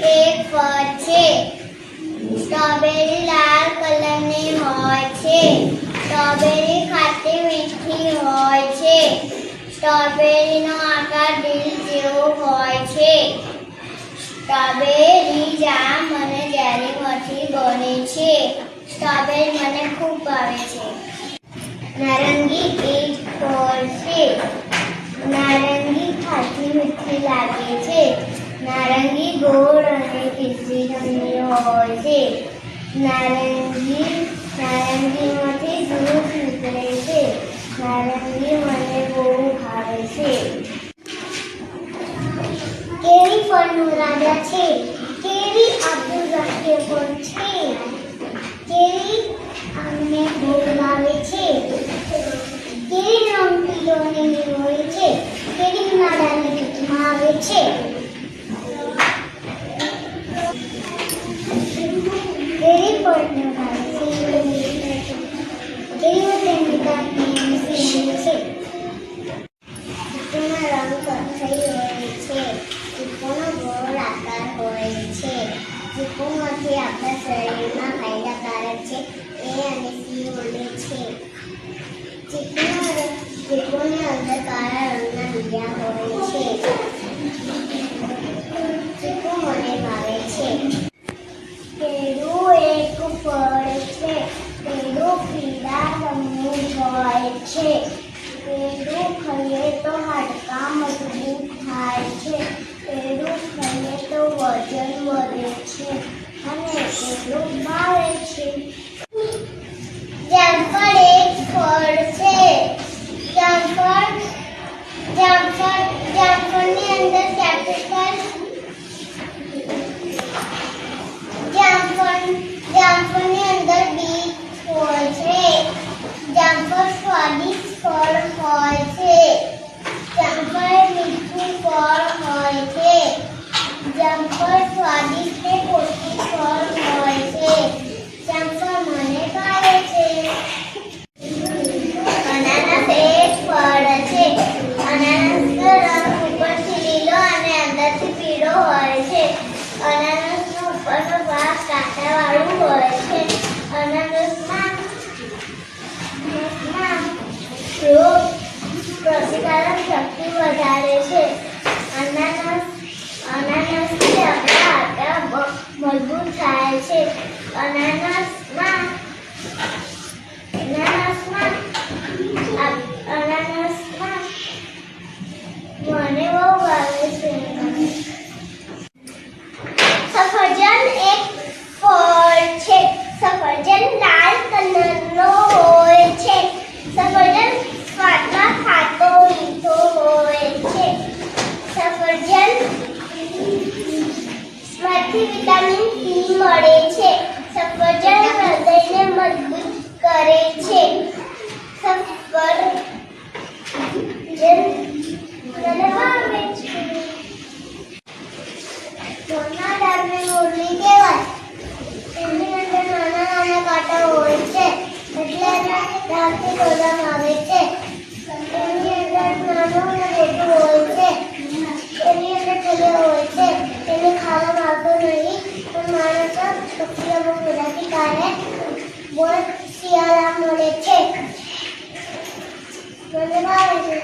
એક ફળ છે. સ્ટ્રોબેરી લાલ કલરની હોય છે. સ્ટ્રોબેરી ખાટી મીઠી હોય છે. સ્ટ્રોબેરીનો આકાર દિલ જેવો હોય છે. સ્ટ્રોબેરી જામ અને જેલીમાંથી બને છે. સ્ટ્રોબેરી મને ખૂબ ભાવે છે. નારંગી એક ફળ છે. નારંગી ખાટી મીઠી લાગે છે. નારંગી ગોળ અને કેસરી રંગની હોય છે. નારંગીમાંથી જ્યુસ નીકળે છે. નારંગી મને બહુ ભાવે છે. કેરી ફળનો રાજા છે. કેરી આપણું રાષ્ટ્રીય ફળ છે. કેરી અમને બહુ ભાવે છે. કેરીનો રંગ પીળો અને લીલો હોય છે. કેરી ઉનાળાની ઋતુમાં આવે છે. કેરી ફળનો ભાવ કેરીઓ તેની કાપની છે. ચીકુનો રંગ કથ્થઈ હોય છે. ચીકુનો ગોળ આકાર હોય છે. ચીકુમાંથી આપણા શરીરમાં ફાયદાકારક છે. એ અને સી મળે છે. ચીકુની અંદર કાળા રંગના બીજા હોય છે. ચીકુ મને ભાવે છે. કેળું એક ફળ છે. કેળું પીળા રંગનું હોય છે. કેળું ખાઈએ તો હાડકાં મજબૂત થાય છે. કેળું ખાઈએ તો વજન વધે છે અને કેળું ભાવે છે. જામફળ એક ફળ છે. જામફળની અંદર જામફળની અંદર બીજ હોય છે. જામફળ સ્વાદિષ્ટ ફળ હોય છે. જામફળ મીઠું ફળ હોય છે. જામફળ સ્વાદિષ્ટ અને પૌષ્ટિક ફળ હોય છે. જામફળ મને ભાવે છે. અનાનસ એક ફળ છે. અનાનસનો રંગ ઉપરથી લીલો અને અંદરથી પીળો હોય છે. અનાનસનો ઉપરનો ભાગ કાંટાવાળું હોય છે. અનાનસમાં રોગ પ્રતિકારક શક્તિ વધારે છે. અનાનસથી આપણા હાડકાં મજબૂત થાય છે. અનાનસમાં મને બહુ ભાવે છે. સફરજન એક ફળ છે. સફરજન લાલ કલરનો હોય છે. સફરજન સ્વાદમાં ખાટો મીઠો હોય છે. સફરજનમાંથી વિટામિન સી મળે છે. સફરજન હૃદયને મજબૂત કરે છે. સફરજન મને ભાવે છે. મોરના ડાળને મોરલી કહેવાય. એની અંદર નાના નાના કાંટા હોય છે એટલે એને ડાળથી તોડવામાં આવે છે. એની અંદર નાનું અને મોટું હોય છે. એની અંદર છોડ્યા હોય છે. એને ખાવામાં આવતો નહીં પણ માણસો પક્ષીઓ બધાથી કાઢે બહુ શિયાળા મળે છે. મને ભાવે છે.